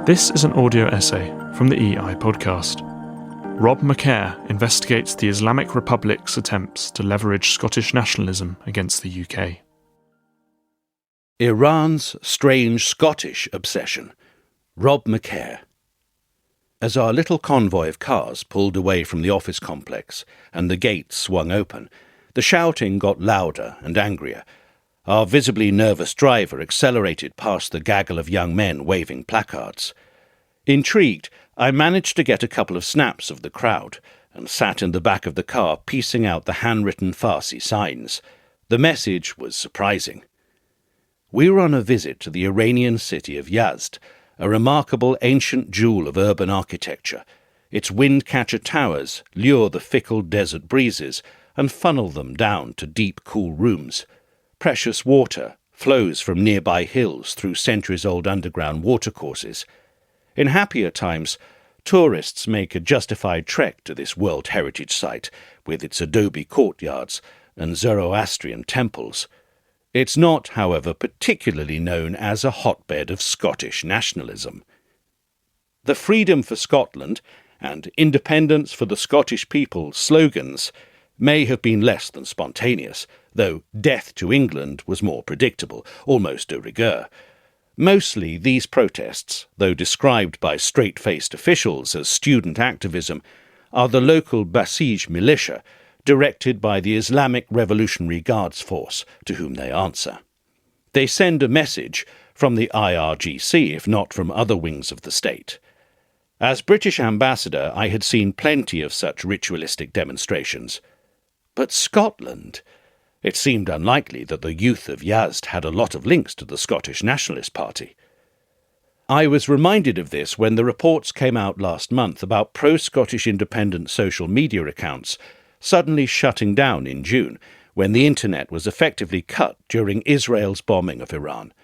This is an audio essay from the EI podcast. Rob Macaire investigates the Islamic Republic's attempts to leverage Scottish nationalism against the UK. Iran's strange Scottish obsession. Rob Macaire. As our little convoy of cars pulled away from the office complex and the gates swung open, the shouting got louder and angrier. Our visibly nervous driver accelerated past the gaggle of young men waving placards. Intrigued, I managed to get a couple of snaps of the crowd and sat in the back of the car piecing out the handwritten Farsi signs. The message was surprising. We were on a visit to the Iranian city of Yazd, a remarkable ancient jewel of urban architecture. Its wind-catcher towers lure the fickle desert breezes and funnel them down to deep, cool rooms. Precious water flows from nearby hills through centuries-old underground watercourses. In happier times, tourists make a justified trek to this World Heritage Site with its adobe courtyards and Zoroastrian temples. It's not, however, particularly known as a hotbed of Scottish nationalism. The Freedom for Scotland and Independence for the Scottish People slogans may have been less than spontaneous, though death to England was more predictable, almost de rigueur. Mostly these protests, though described by straight-faced officials as student activism, are the local Basij militia, directed by the Islamic Revolutionary Guards Force, to whom they answer. They send a message from the IRGC, if not from other wings of the state. As British ambassador, I had seen plenty of such ritualistic demonstrations. But Scotland? It seemed unlikely that the youth of Yazd had a lot of links to the Scottish Nationalist Party. I was reminded of this when the reports came out last month about pro-Scottish independent social media accounts suddenly shutting down in June, when the internet was effectively cut during Israel's bombing of Iran.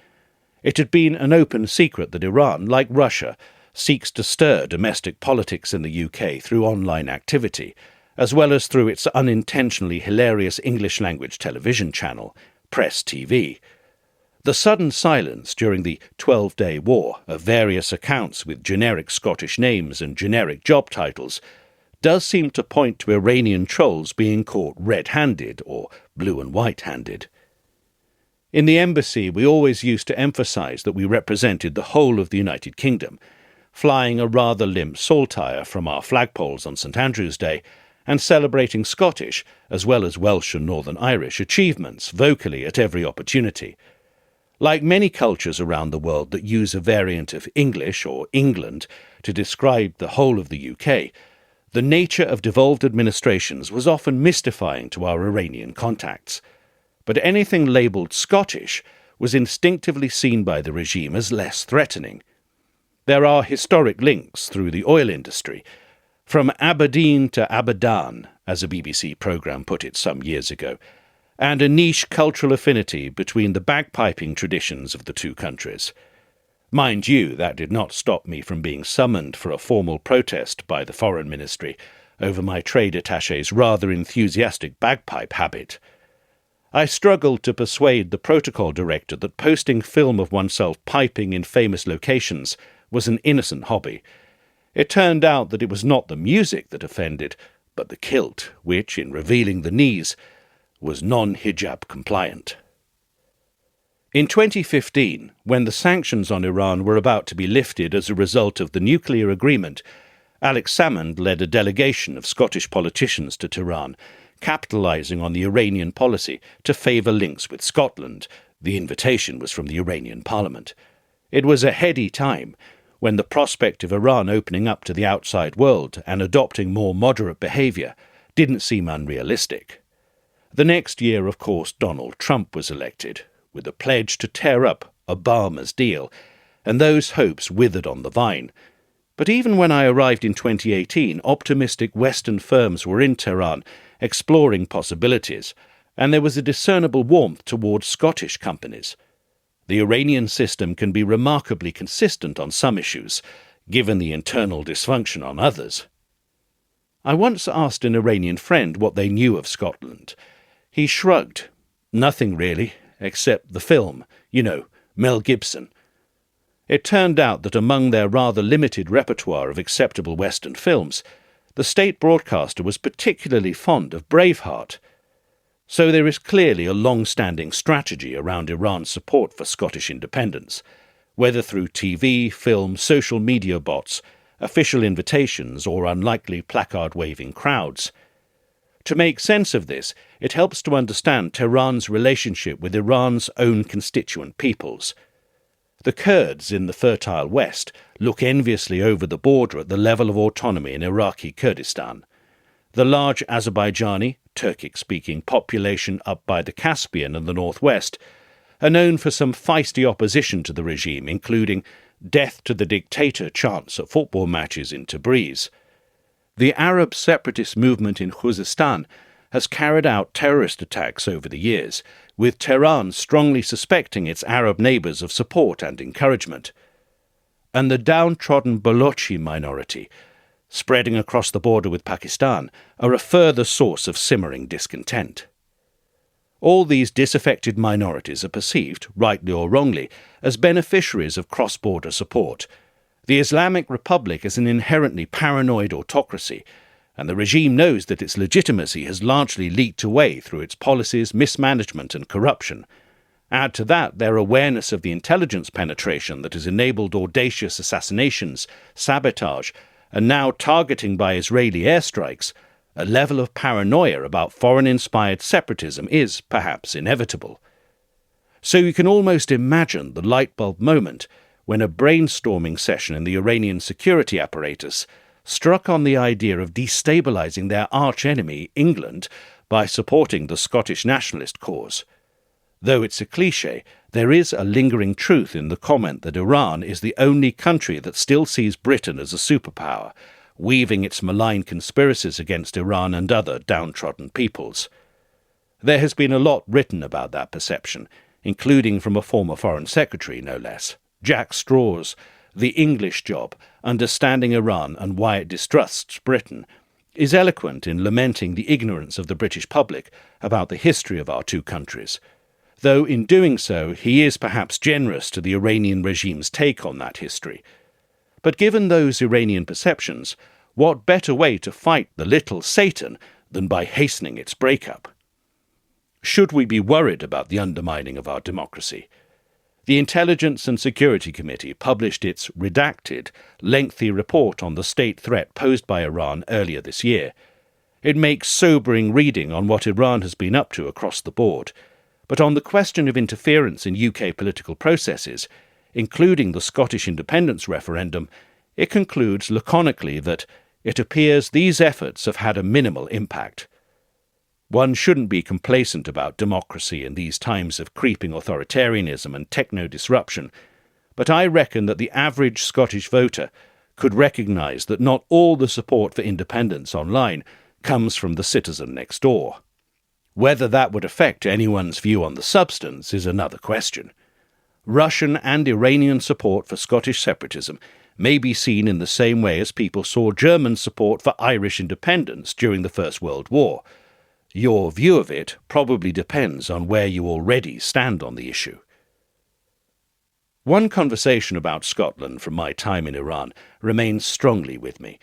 It had been an open secret that Iran, like Russia, seeks to stir domestic politics in the UK through online activity, as well as through its unintentionally hilarious English-language television channel, Press TV. The sudden silence during the 12-day war of various accounts with generic Scottish names and generic job titles does seem to point to Iranian trolls being caught red-handed or blue and white-handed. In the embassy, we always used to emphasise that we represented the whole of the United Kingdom, flying a rather limp saltire from our flagpoles on St Andrew's Day and celebrating Scottish, as well as Welsh and Northern Irish, achievements vocally at every opportunity. Like many cultures around the world that use a variant of English or England to describe the whole of the UK, the nature of devolved administrations was often mystifying to our Iranian contacts. But anything labelled Scottish was instinctively seen by the regime as less threatening. There are historic links through the oil industry, from Aberdeen to Abadan, as a BBC programme put it some years ago, and a niche cultural affinity between the bagpiping traditions of the two countries. Mind you, that did not stop me from being summoned for a formal protest by the Foreign Ministry over my trade attaché's rather enthusiastic bagpipe habit. I struggled to persuade the protocol director that posting film of oneself piping in famous locations was an innocent hobby. It turned out that it was not the music that offended, but the kilt, which, in revealing the knees, was non-hijab compliant. In 2015, when the sanctions on Iran were about to be lifted as a result of the nuclear agreement, Alex Salmond led a delegation of Scottish politicians to Tehran, capitalising on the Iranian policy to favour links with Scotland. The invitation was from the Iranian parliament. It was a heady time, when the prospect of Iran opening up to the outside world and adopting more moderate behaviour didn't seem unrealistic. The next year, of course, Donald Trump was elected, with a pledge to tear up Obama's deal, and those hopes withered on the vine. But even when I arrived in 2018, optimistic Western firms were in Tehran exploring possibilities, and there was a discernible warmth towards Scottish companies. The Iranian system can be remarkably consistent on some issues, given the internal dysfunction on others. I once asked an Iranian friend what they knew of Scotland. He shrugged. Nothing really, except the film, Mel Gibson. It turned out that among their rather limited repertoire of acceptable Western films, the state broadcaster was particularly fond of Braveheart. So there is clearly a long-standing strategy around Iran's support for Scottish independence, whether through TV, film, social media bots, official invitations, or unlikely placard-waving crowds. To make sense of this, it helps to understand Tehran's relationship with Iran's own constituent peoples. The Kurds in the fertile West look enviously over the border at the level of autonomy in Iraqi Kurdistan. The large Azerbaijani, Turkic-speaking population up by the Caspian and the northwest are known for some feisty opposition to the regime, including "death to the dictator" chants at football matches in Tabriz. The Arab separatist movement in Khuzestan has carried out terrorist attacks over the years, with Tehran strongly suspecting its Arab neighbours of support and encouragement. And the downtrodden Balochi minority, spreading across the border with Pakistan, are a further source of simmering discontent. All these disaffected minorities are perceived, rightly or wrongly, as beneficiaries of cross-border support. The Islamic Republic is an inherently paranoid autocracy, and the regime knows that its legitimacy has largely leaked away through its policies, mismanagement and corruption. Add to that their awareness of the intelligence penetration that has enabled audacious assassinations, sabotage, and now targeting by Israeli airstrikes, a level of paranoia about foreign-inspired separatism is, perhaps, inevitable. So you can almost imagine the light bulb moment when a brainstorming session in the Iranian security apparatus struck on the idea of destabilising their arch-enemy, England, by supporting the Scottish nationalist cause. Though it's a cliché, there is a lingering truth in the comment that Iran is the only country that still sees Britain as a superpower, weaving its malign conspiracies against Iran and other downtrodden peoples. There has been a lot written about that perception, including from a former Foreign Secretary, no less, Jack Straw's The English Job, Understanding Iran and Why It Distrusts Britain, is eloquent in lamenting the ignorance of the British public about the history of our two countries, though in doing so he is perhaps generous to the Iranian regime's take on that history. But given those Iranian perceptions, what better way to fight the little Satan than by hastening its breakup? Should we be worried about the undermining of our democracy? The Intelligence and Security Committee published its redacted, lengthy report on the state threat posed by Iran earlier this year. It makes sobering reading on what Iran has been up to across the board, but on the question of interference in UK political processes, including the Scottish independence referendum, it concludes laconically that it appears these efforts have had a minimal impact. One shouldn't be complacent about democracy in these times of creeping authoritarianism and techno-disruption, but I reckon that the average Scottish voter could recognise that not all the support for independence online comes from the citizen next door. Whether that would affect anyone's view on the substance is another question. Russian and Iranian support for Scottish separatism may be seen in the same way as people saw German support for Irish independence during the First World War. Your view of it probably depends on where you already stand on the issue. One conversation about Scotland from my time in Iran remains strongly with me.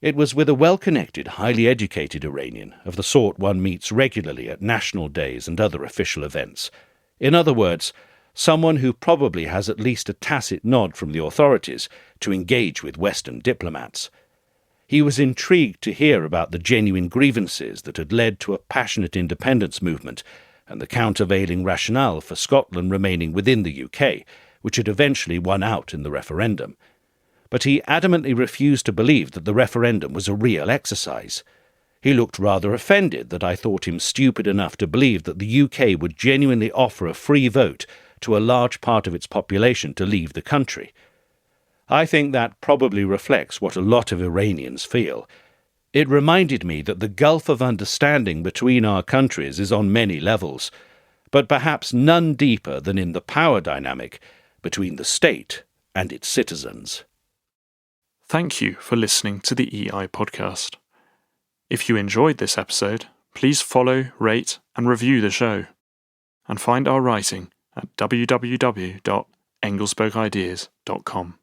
It was with a well-connected, highly educated Iranian, of the sort one meets regularly at national days and other official events. In other words, someone who probably has at least a tacit nod from the authorities to engage with Western diplomats. He was intrigued to hear about the genuine grievances that had led to a passionate independence movement and the countervailing rationale for Scotland remaining within the UK, which had eventually won out in the referendum. But he adamantly refused to believe that the referendum was a real exercise. He looked rather offended that I thought him stupid enough to believe that the UK would genuinely offer a free vote to a large part of its population to leave the country. I think that probably reflects what a lot of Iranians feel. It reminded me that the gulf of understanding between our countries is on many levels, but perhaps none deeper than in the power dynamic between the state and its citizens. Thank you for listening to the EI podcast. If you enjoyed this episode, please follow, rate, and review the show. and find our writing at www.englespokeIdeas.com.